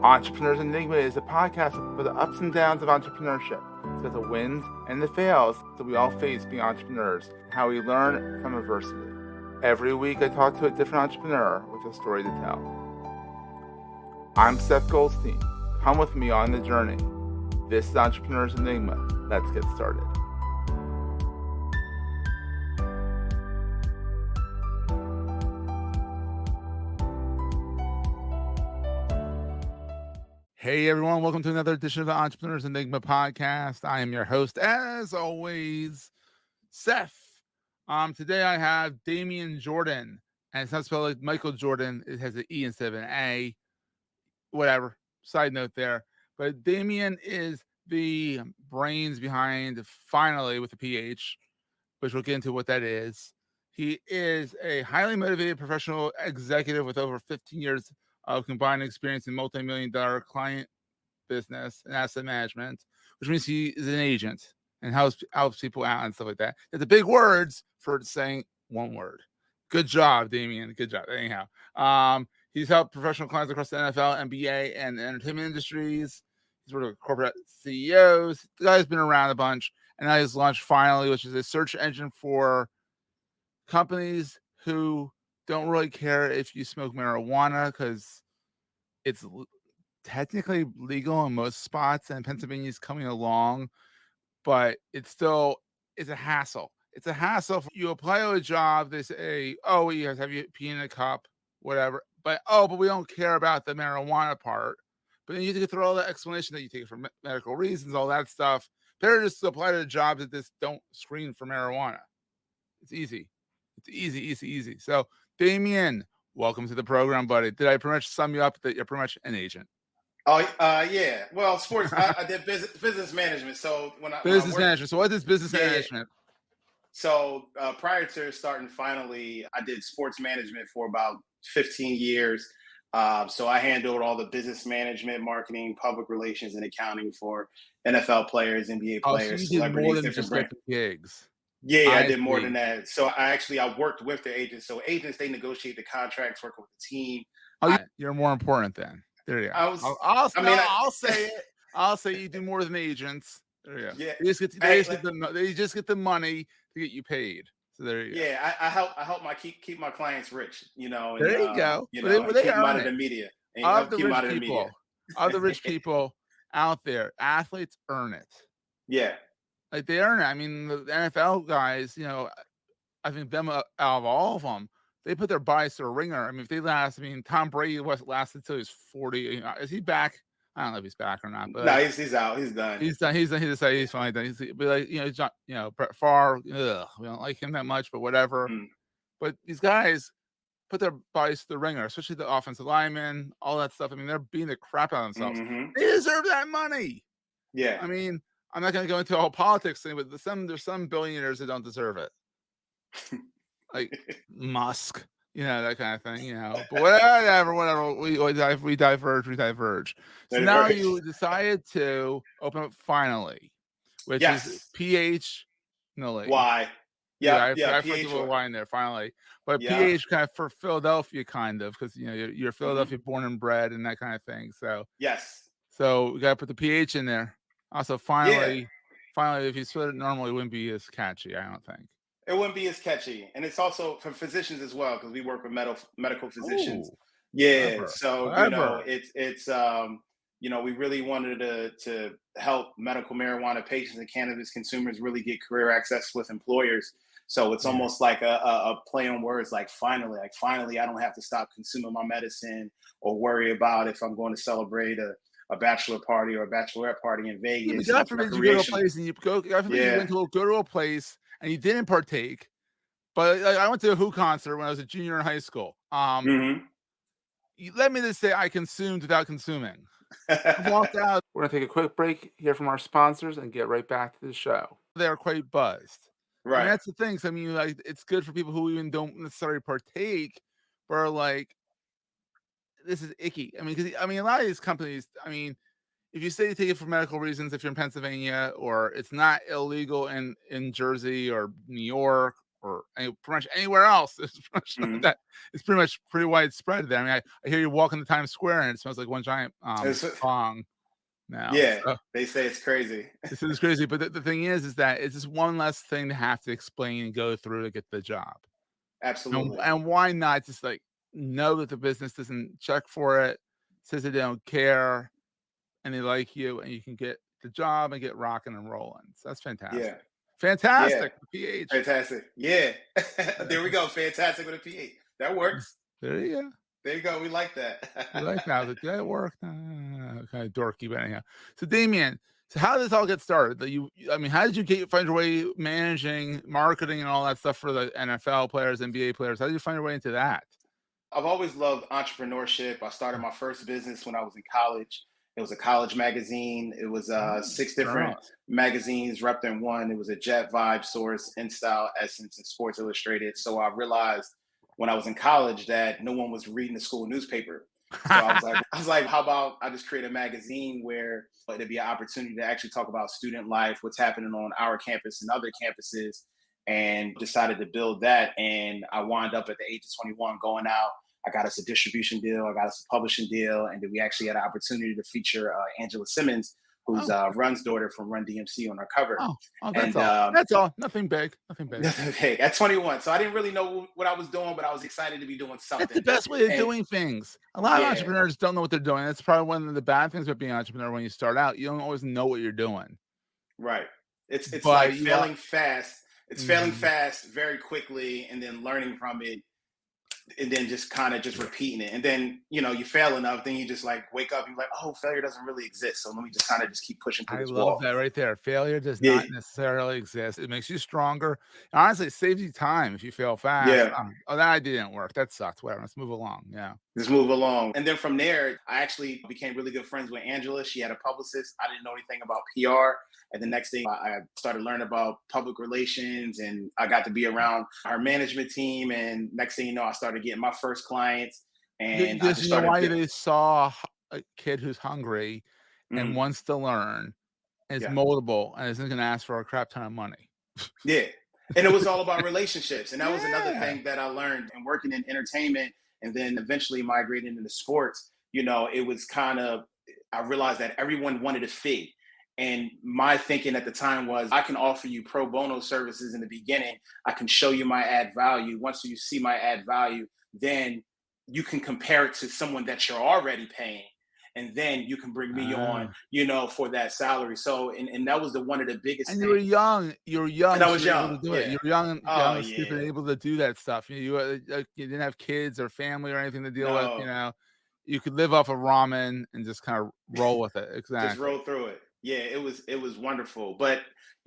Entrepreneurs Enigma is a podcast for the ups and downs of entrepreneurship. So the wins and the fails that we all face being entrepreneurs, how we learn from adversity. Every week I talk to a different entrepreneur with a story to tell. I'm Seth Goldstein. Come with me on the journey. This is Entrepreneurs Enigma. Let's get started. Hey everyone, welcome to another edition of the Entrepreneurs Enigma podcast. I am your host, as always, Seth. Today I have Damian Jordan, and it's not spelled like Michael Jordan. It has an E instead of an A. Whatever. Side note there. But Damien is the brains behind Finally with a PH, which we'll get into what that is. He is a highly motivated professional executive with over 15 years of combined experience in multi-million-dollar client business and asset management, which means he is an agent and helps people out and stuff like that. It's the big words for saying one word. Good job, Damien. Good job. Anyhow, he's helped professional clients across the NFL, NBA, and the entertainment industries. He's worked with corporate CEOs. The guy's been around a bunch, and now he's launched Finally, which is a search engine for companies who don't really care if you smoke marijuana because it's technically legal in most spots, and Pennsylvania's coming along, but it's a hassle. It's a hassle. You apply to a job, they say, "Oh, you guys have you pee in a cup, whatever." But we don't care about the marijuana part. But then you have to get through all the explanation that you take it for medical reasons, all that stuff. Better just to apply to jobs that just don't screen for marijuana. It's easy. It's easy. So, Damien, welcome to the program, buddy. Did I pretty much sum you up that you're pretty much an agent? Yeah. Well, sports. I did business management. So when I Business worked, management. So what is business yeah. management? So prior to starting Finally, I did sports management for about 15 years. So I handled all the business management, marketing, public relations, and accounting for NFL players, NBA Oh, so you players, did more celebrities, than different just get brands. the gigs. Yeah, I I did more than see. that. So I worked with the agents. So agents, they negotiate the contracts, working with the team. Oh, you're more important then. There you go. I was. I'll say it. I'll say you do more than agents. There you go. Yeah. They just get the money to get you paid. So there you go. Yeah, I help keep my clients rich, and There you go. and They keep them earn out of it. the media. And Of the keep them rich out of the media. people out there, athletes earn it. Yeah. Like they earn it. I mean, the NFL guys, I think them out of all of them, they put their bodies to a ringer. I mean, if they last, Tom Brady lasted until he's 40. Is he back? I don't know if he's back or not, but No, like, he's out. He's done. he's done. He's fine. Done. But like, he's not, Brett Favre. Ugh, we don't like him that much, but whatever. Mm. But these guys put their bodies to the ringer, especially the offensive linemen, all that stuff. I mean, they're beating the crap out of themselves. Mm-hmm. They deserve that money. Yeah. I mean, I'm not going to go into a whole politics thing, but there's some billionaires that don't deserve it. Like Musk, that kind of thing, But whatever. We diverge. So now you decided to open up Finally, which is PH. Why? Yeah, Yeah. I forgot to put a Y in there finally, but Yeah. PH kind of for Philadelphia, kind of, because you're Philadelphia born and bred and that kind of thing. So Yes. So we gotta put the PH in there. Also, finally, if you split it normally, it wouldn't be as catchy, I don't think. It wouldn't be as catchy, and it's also for physicians as well because we work with medical physicians. Ooh, Yeah, clever, so clever. it's we really wanted to help medical marijuana patients and cannabis consumers really get career access with employers. So it's almost like a play on words, like finally, I don't have to stop consuming my medicine or worry about if I'm going to celebrate a bachelor party or a bachelorette party in Yeah, but Vegas. God forbid you go to a place and go to a place and you didn't partake. But I went to a Who concert when I was a junior in high school. Let me just say I consumed without consuming. I walked out. We're gonna take a quick break, hear from our sponsors, and get right back to the show. They're quite buzzed. Right. I mean, that's the thing. So, like, it's good for people who even don't necessarily partake, but are like, this is icky. Because a lot of these companies, if you say you take it for medical reasons, if you're in Pennsylvania, or it's not illegal in Jersey or New York or pretty much anywhere else. Mhm. That it's pretty widespread there. I mean, I hear you walk into Times Square and it smells like one giant It's- bong now. yeah, So they say it's crazy. this is crazy. But the thing is that it's just one less thing to have to explain and go through to get the job. Absolutely. And why not just like know that the business doesn't check for it, says they don't care, and they like you, and you can get the job and get rocking and rolling. So that's Yeah. fantastic. Yeah. Fantastic. PH. Fantastic. Yeah. Yeah. There we go. Fantastic with a PH. That works. There you go. There you go. We like that. You like that? Did that work? Kind of dorky, but anyhow. So Damien, so how did this all get started? I mean, how did you find your way managing marketing and all that stuff for the NFL players, NBA players? How did you find your way into that? I've always loved entrepreneurship. I started my first business when I was in college. It was a college magazine. It was Oh, six very different nice. magazines wrapped in one. It was a Jet Vibe, Source, InStyle, Essence, and Sports Illustrated. So I realized when I was in college that no one was reading the school newspaper. So I was like, how about I just create a magazine where it'd be an opportunity to actually talk about student life, what's happening on our campus and other campuses, and decided to build that. And I wound up at the age of 21 going out. I got us a distribution deal. I got us a publishing deal, and then we actually had an opportunity to feature Angela Simmons, who's Oh, Run's daughter from Run DMC, on our cover. that's And all. That's all. Nothing big. Nothing big. hey, at 21, so I didn't really know what I was doing, but I was excited to be doing That's the something. best way of And doing things. A lot of yeah, entrepreneurs don't know what they're doing. That's probably one of the bad things about being an entrepreneur when you start out. You don't always know what you're doing. right. It's like But you are failing fast. It's failing mhm. fast very quickly, and then learning from it, and then just kind of just repeating it. And then you fail enough, then you just like wake up and you're like, oh, failure doesn't really exist. So let me just kind of just keep pushing through I this love wall. that right there. Failure does Yeah, not necessarily exist. It makes you stronger. Honestly, it saves you time if you fail fast. yeah. Oh, that idea didn't work. That sucked. Whatever. Let's move along. Yeah. Just move along. And then from there, I actually became really good friends with Angela. She had a publicist. I didn't know anything about PR. And the next thing I started learning about public relations, and I got to be around her management team. And next thing you know, I started getting my first clients, and I Because just you know started. why they saw a kid who's hungry and Mhm, wants to learn, and is yeah. moldable, and isn't going to ask for a crap ton of money. Yeah. And it was all about relationships. And that was another Yeah. thing that I learned in working in entertainment and then eventually migrating into sports. It was kind of, I realized that everyone wanted a fee. And my thinking at the time was, I can offer you pro bono services in the beginning. I can show you my add value. Once you see my add value, then you can compare it to someone that you're already paying, and then you can bring me on, Ah. for that salary. So, and that was one of the biggest And you were things. young. You were And young, I so was you were able young. to do it. Yeah. You were young Oh and stupid, yeah. and able to do that stuff. You didn't have kids or family or anything to deal with. No, You could live off of ramen and just kind of roll with it. just Exactly. roll through it. Yeah, it was wonderful. But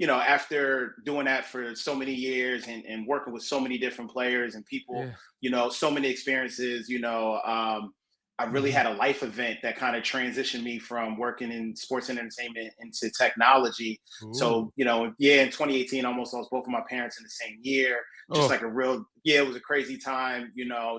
after doing that for so many years, and working with so many different players and people, Yeah. so many experiences, I really Mhm. had a life event that kind of transitioned me from working in sports and entertainment into technology. Ooh. So, yeah, in 2018, I almost lost both of my parents in the same year. Just Oh, like it was a crazy time,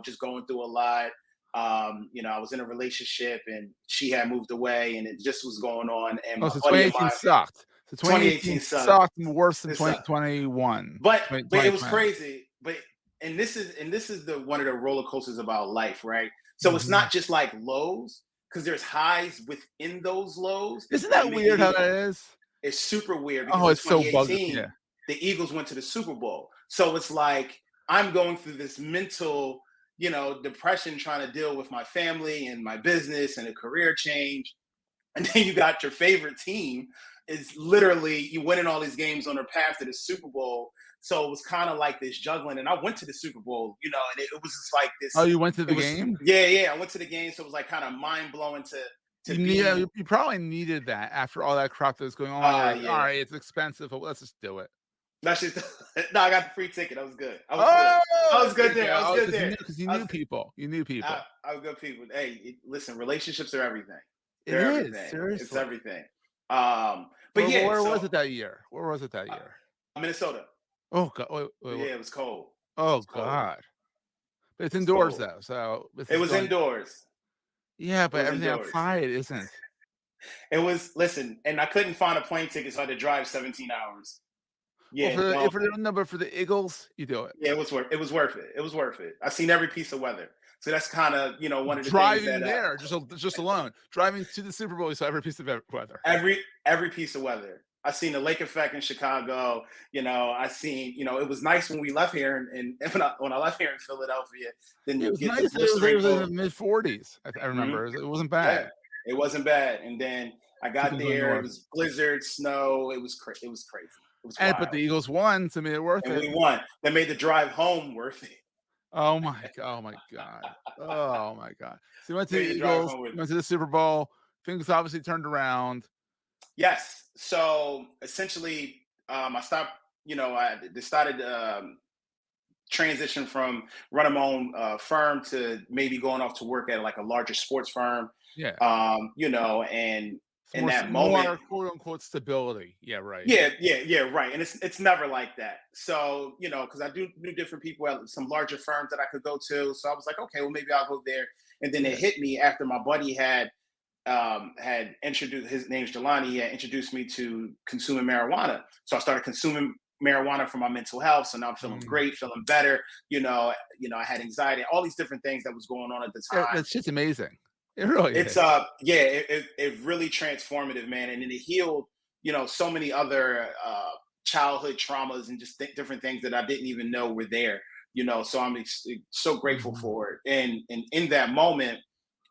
just going through a lot. I was in a relationship and she had moved away and it just was going on. And oh, my so buddy of 2018 mine, sucked. So 2018 2018 sucked. sucked worse than It sucked. 2021. But it was 2020. crazy. But and this is the one of the roller coasters about life, right? So it's Mhm. not just like lows, because there's highs within those lows Isn't that that make it weird how even. that is? It's super weird because Oh, in it's so bug yeah. 2018 the Eagles went to the Super Bowl. So it's like I'm going through this mental, depression, trying to deal with my family and my business and a career change. And then you got your favorite team is literally you winning all these games on their path to the Super Bowl. So it was kind of like this juggling. And I went to the Super Bowl, and it was just like Oh, this. you went to It the was, game? yeah, yeah. I went to the game, so it was like kind of mind blowing to be. You probably needed that after all that crap that was going on. You're like, "All Yeah. right, it's expensive, but let's just do it." That's just no. I got the free ticket. I was good. I was good. I Oh, was good there you there. I was go. good Because there. you I knew was. people. You knew people. I was good people. Hey, listen. Relationships are everything. It They're is, everything. It's seriously. everything. But yeah. Where was So it that year? Where was it that uh, year? Minnesota. Oh god, wait. Yeah, it was cold. Oh It's cold. god. But it's It's indoors cold. though, so this It is was going indoors. yeah, It but was everything indoors. outside isn't. It was listen, and I couldn't find a plane ticket, so I had to drive 17 hours. Well, Yeah, no, for the number for the Eagles, you do it. yeah, it was worth it. Was worth it. It was worth it. I seen every piece of weather. So that's kind of, one of the things Driving that there, just alone, driving to the Super Bowl, you saw every piece of weather. every piece of weather. I seen the lake effect in Chicago. I seen, it was nice when we left here and when I left here in Philadelphia, then It you was get nice. this It blistering was in the cold. mid-40s. I Mhm. remember. It wasn't Yeah, bad. it wasn't bad. And then I got People go there. It north. was blizzard, snow. It was crazy. It was But the wild. Eagles won, so made it worth And it. we won. That made the drive home worth it. Oh my god. Oh my god. So you went to the Made the drive Eagles, home worth you it. went to the Super Bowl. Things obviously turned around. Yes. So essentially, I stopped. I decided transition from running my own firm to maybe going off to work at like a larger sports firm. Yeah. And It's in that moment, more quote unquote stability. Yeah, right. yeah, right. And it's never like that. So, because I knew different people at some larger firms that I could go to. So I was like, okay, well maybe I'll go there. And then it Yeah. hit me after my buddy had introduced, his name's Jelani. He had introduced me to consuming marijuana. So I started consuming marijuana for my mental health. So now I'm feeling Mm. great, feeling better. I had anxiety, all these different things that was going on at the time. That shit's amazing. It really It's is. yeah, it really transformative, man. And then it healed, so many other childhood traumas and just different things that I didn't even know were there. So I'm so grateful Mhm. for it. And in that moment,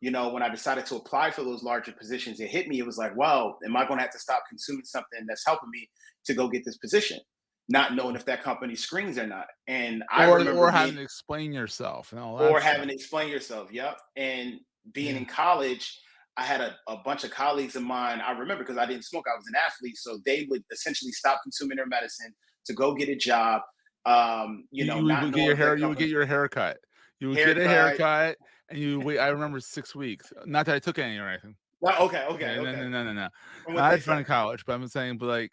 when I decided to apply for those larger positions, it hit me. It was like, well, am I going to have to stop consuming something that's helping me to go get this position? Not knowing if that company screens or not. And I remember Or having being, to explain yourself and all that or stuff. having to explain yourself. Yep. And being Yeah. in college, I had a bunch of colleagues of mine. I remember because I didn't smoke, I was an athlete. So they would essentially stop consuming their medicine to go get a job, Would not get knowing your if that you would company get your hair cut. You would get a haircut. haircut and you wait. I remember 6 weeks. Not that I took any or anything. No, okay, okay, Yeah, okay. no. From what I they had fun say. in college, but I'm saying, but like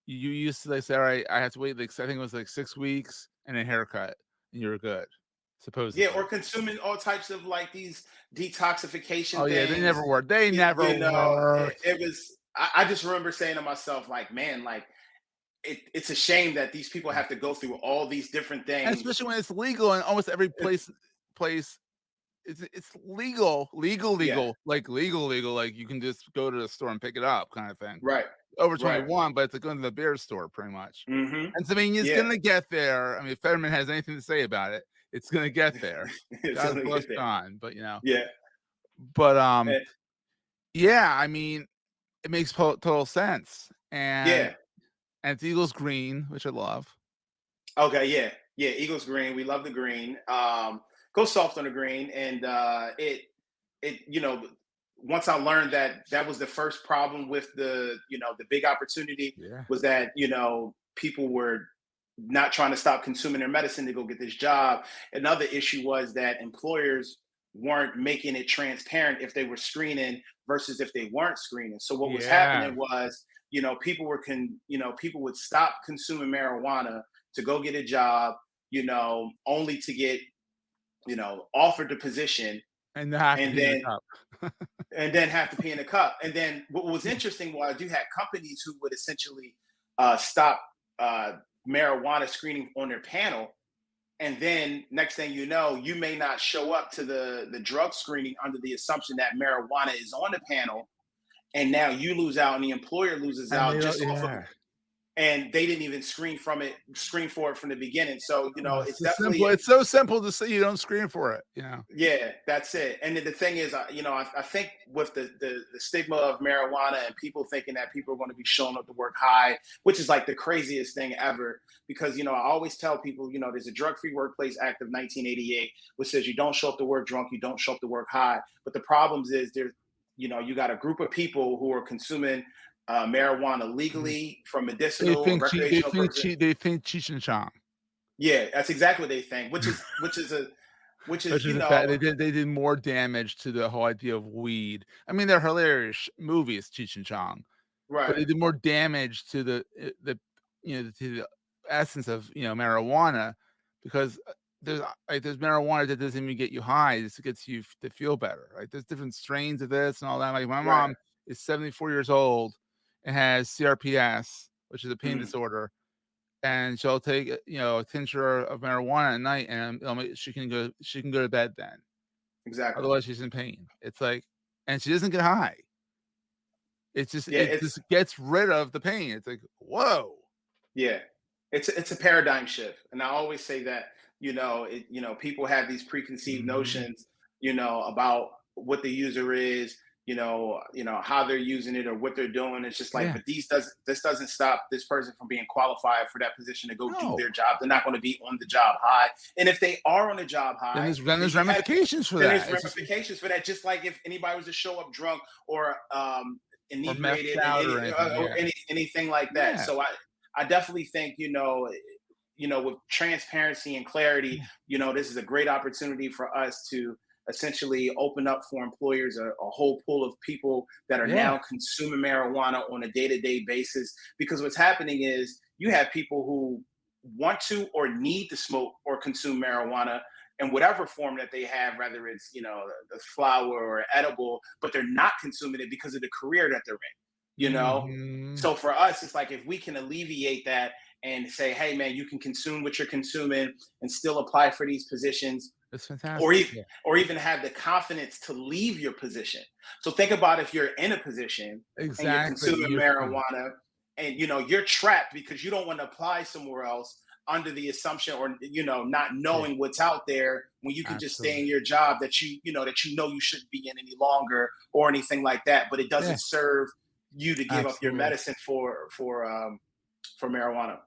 you used to like say, all right, I have to wait. Like I think it was like 6 weeks and a haircut, and you were good, Yeah, supposedly. or consuming all types of like these Oh detoxification yeah, they never things. worked. They never It, worked. it was. I just remember saying to myself, like, man, like it's a shame that these people have to go through all these different And things. especially when it's legal in almost every It's, place. It's yeah, legal. Like you can just go to the store and pick it up, kind of thing. right, Over right. 21, but it's like going to the beer store pretty much. Mm-hmm. And so, I mean, it's Yeah, gonna get there. I mean, if Fetterman has anything to say about it, it's gonna get there. it's God gonna bless get there. John, Yeah, but and, yeah, I mean, it makes total sense. yeah. And it's Eagles green, which I love. Okay, yeah, yeah. Eagles green. We love the green. Go soft on the green, and it once I learned that that was the first problem with the big opportunity Yeah. was that people were not trying to stop consuming their medicine to go get this job. Another issue was that employers weren't making it transparent if they were screening versus if they weren't screening. So what was Yeah. happening was people would stop consuming marijuana to go get a job, only to get offered the position And they have to and be in the then cup. have to pee in a cup. And then what was interesting was you had companies who would essentially stop marijuana screening on their panel. And then next thing you know, you may not show up to the drug screening under the assumption that marijuana is on the panel. And now you lose out and the employer loses And they out don't just off of, yeah. and they didn't even screen for it from the beginning. So, It's it's so simple. definitely, It's so simple to say you don't scream for it. yeah, that's it. And then the thing is, I think with the stigma of marijuana and people thinking that people are going to be showing up to work high, which is like the craziest thing ever. Because I always tell people, there's a Drug-Free Workplace Act of 1988, which says you don't show up to work drunk, you don't show up to work high. But the problems is you got a group of people who are consuming marijuana Mhm. legally for medicinal and recreational purposes. They think Cheech and Chong. Yeah, that's exactly what they think, which is Which is a bad they did more damage to the whole idea of weed. I mean, they're hilarious movies, Cheech and Chong, but right, they did more damage to to the essence of, marijuana because, there's marijuana that doesn't even get you high, this gets you to feel better, right? There's different strains of this and all that, like, my right. mom is 74 years old and has CRPS, which is a pain Mm. disorder, and she'll take a tincture of marijuana at night, and she can go to bed then. Exactly. Otherwise, she's in pain. It's like, and she doesn't get high. Yeah, It just gets rid of the pain. It's like, whoa. yeah, it's a paradigm shift, and I always say that people have these preconceived Mhm. notions, about what the user is, how they're using it or what they're doing. It's just like, Yeah. but this doesn't stop this person from being qualified for that position to go do No. their job. They're not going to be on the job high, and if they are on the job high, Then then there's you have ramifications for then there's that. It's just ramifications for that. Just like if anybody was to show up drunk or or methed inebriated and out or anything. Yeah. anything like that. Yeah. So I definitely think with transparency and clarity, Yeah. this is a great opportunity for us to essentially open up for employers a whole pool of people that are Yeah. now consuming marijuana on a day-to-day basis. Because what's happening is you have people who want to or need to smoke or consume marijuana in whatever form that they have, whether it's the flower or edible, but they're not consuming it because of the career that they're in. Mhm. So for us, it's like if we can alleviate that and say, hey man, you can consume what you're consuming and still apply for these positions, It's or fantastic. even Yeah. or even have the confidence to leave your position. So think about if you're in a position and you're Exactly. consuming marijuana and you're trapped because you don't want to apply somewhere else under the assumption or not Yeah. knowing what's out there when you can just stay in Absolutely. your job that you shouldn't be in any longer or anything like that, but it Yeah. doesn't serve you to give up your Absolutely. medicine for marijuana.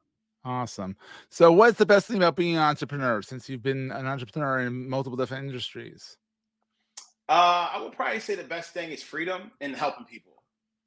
Awesome. So what's the best thing about being an entrepreneur since you've been an entrepreneur in multiple different industries? I would probably say the best thing is freedom and helping people.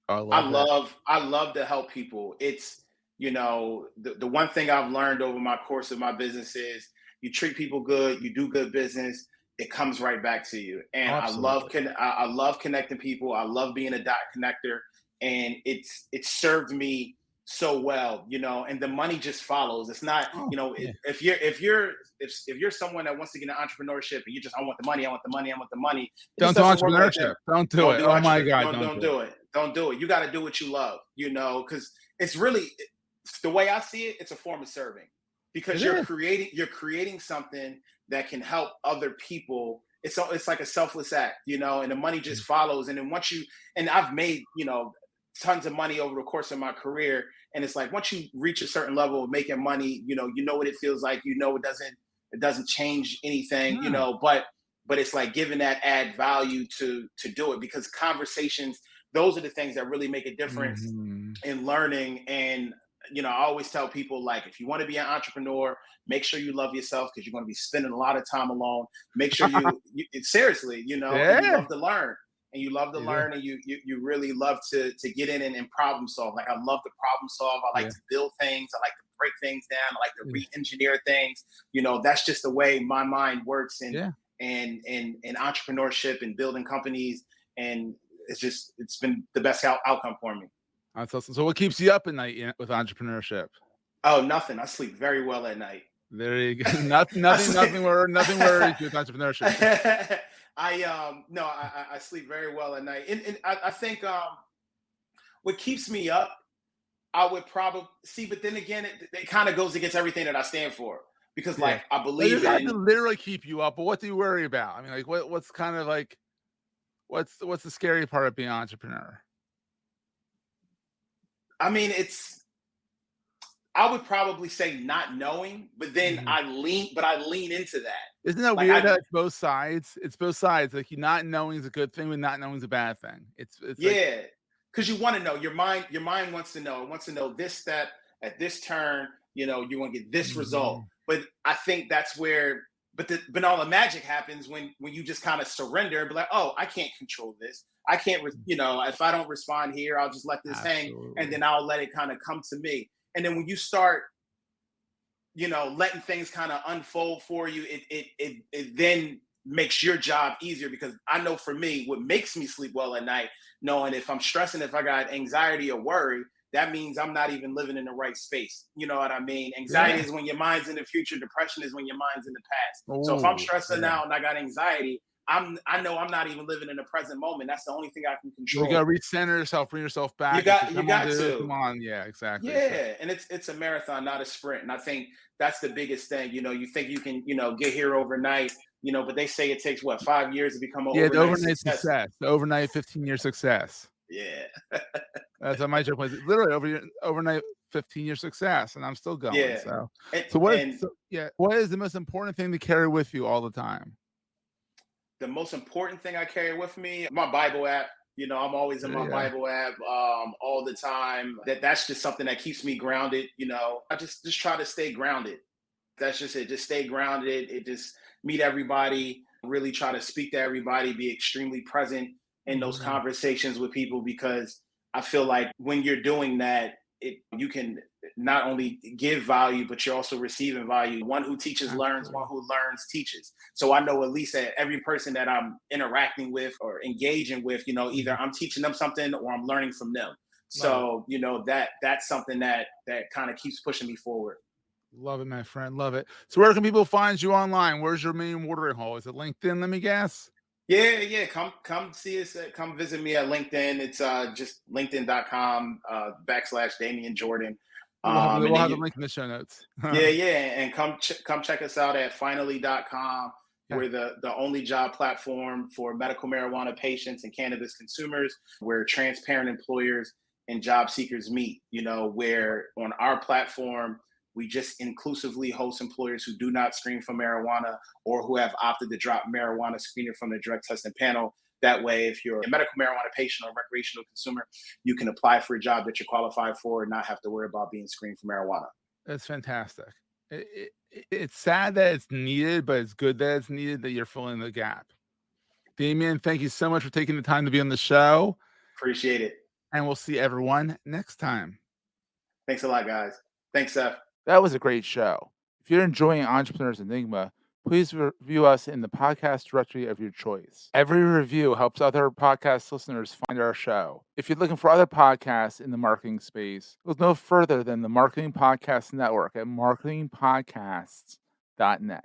I I love that. love I love to help people. It's the one thing I've learned over my course of my business is you treat people good, you do good business, it comes right back to you. And Oh, absolutely. I love connecting people. I love being a dot connector, and it's served me so well, and the money just follows. It's not, Oh, yeah. if you're someone that wants to get into entrepreneurship and you just I want the money, I want the money, I want the money, it just Don't do doesn't work like that. entrepreneurship. Don't do Don't it. do Oh my entrepreneur. God, Don't don't don't do it. do it. Don't do it. You got to do what you love. Because it's really the way I see it. It's a form of serving It because is. you're creating something that can help other people. It's like a selfless act, and the money just follows. And then I've made tons of money over the course of my career, and it's like once you reach a certain level of making money, you know what it feels like. It doesn't change anything, No. but it's like giving that add value to do it because conversations, those are the things that really make a difference Mhm. in learning. And I always tell people, like, if you want to be an entrepreneur, make sure you love yourself because you're going to be spending a lot of time alone. Make sure seriously, and you Yeah. love to learn, You do. and you really love to get in and problem solve. Like, I love to problem solve. I like Yeah. to build things. I like to break things down. I like to Yeah. re-engineer things. That's just the way my mind works in Yeah. entrepreneurship and building companies. And it's been the best outcome for me. That's awesome. So what keeps you up at night with entrepreneurship? Oh, nothing. I sleep very well at night. There you go. Nothing, I sleep. nothing worries you with entrepreneurship. I sleep very well at night, and I think what keeps me up, I would probably see, but then again, it kind of goes against everything that I stand for because, Yeah. like, I It believe doesn't have to in. literally keep you up, but what do you worry about? I mean, like, what's kind of like, what's the scary part of being an entrepreneur? I mean, I would probably say not knowing, but then Mhm. I lean into that. Isn't that Like, weird that it's both sides? It's both sides. Like, you not knowing is a good thing, but not knowing is a bad thing. It's like, yeah, because you want to know. Your mind wants to know. It wants to know this step at this turn. You're going to get this result. mhm. But I think that's where. But all the magic happens when you just kind of surrender and be like, oh, I can't control this. I can't. If I don't respond here, I'll just let this hang, and Absolutely. then I'll let it kind of come to me. And then when you start, letting things kind of unfold for you, it then makes your job easier because I know for me, what makes me sleep well at night, knowing if I'm stressing, if I got anxiety or worry, that means I'm not even living in the right space. You know what I mean? Anxiety Yeah. is when your mind's in the future, depression is when your mind's in the past. So if I'm Oh, stressing yeah. out and I got anxiety, I know I'm not even living in the present moment. That's the only thing I can You gotta control. recenter yourself, bring yourself You back and say, got you "Come on, got dude, come to. on." Yeah, exactly. So Yeah, and it's a marathon, not a sprint. And I think that's the biggest thing. You think you can, get here overnight, but they say it takes what, 5 years to become an yeah, the overnight overnight success. success, the overnight 15-year success. Yeah. That's what my joke was. Literally overnight 15-year success, and I'm still going. Yeah. So, And so what? and So, yeah, what is the most important thing to carry with you all the time? the most important thing I carry with me, my Bible app. I'm always in my Yeah, Bible app all the time. That's just something that keeps me grounded. I just try to stay grounded. That's just it. Just stay grounded. It just meet everybody, really try to speak to everybody, be extremely present in those mhm, conversations with people, because I feel like when you're doing that, you can not only give value, but you're also receiving value. One who teaches learns, one absolutely. who learns teaches. So I know at least that every person that I'm interacting with or engaging with, either Mhm. I'm teaching them something or I'm learning from them. Love it. So, that's something that kind of keeps pushing me forward. Love it, my friend. Love it. So where can people find you online? Where's your main watering hole? Is it LinkedIn? Let me guess. Yeah, yeah. Come see us. Come visit me at LinkedIn. It's just linkedin.com / Damian Jordan. And We'll then have the you, link in the show notes. yeah, yeah, and come check us out at finally.com. Okay. We're the only job platform for medical marijuana patients and cannabis consumers, where transparent employers and job seekers meet. Where on our platform, we just inclusively host employers who do not screen for marijuana or who have opted to drop marijuana screener from the drug testing panel. That way, if you're a medical marijuana patient or recreational consumer, you can apply for a job that you're qualified for and not have to worry about being screened for marijuana. That's fantastic. It's sad that it's needed, but it's good that it's needed that you're filling the gap. Damien, thank you so much for taking the time to be on the show, Appreciate it. and we'll see everyone next time. Thanks a lot, guys. Thanks, Seth. That was a great show. If you're enjoying Entrepreneurs Enigma, please review us in the podcast directory of your choice. Every review helps other podcast listeners find our show. If you're looking for other podcasts in the marketing space, look no further than the Marketing Podcast Network at marketingpodcasts.net.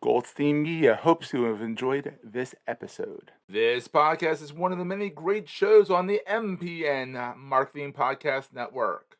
Goldstein Media hopes you have enjoyed this episode. This podcast is one of the many great shows on the MPN Marketing Podcast Network.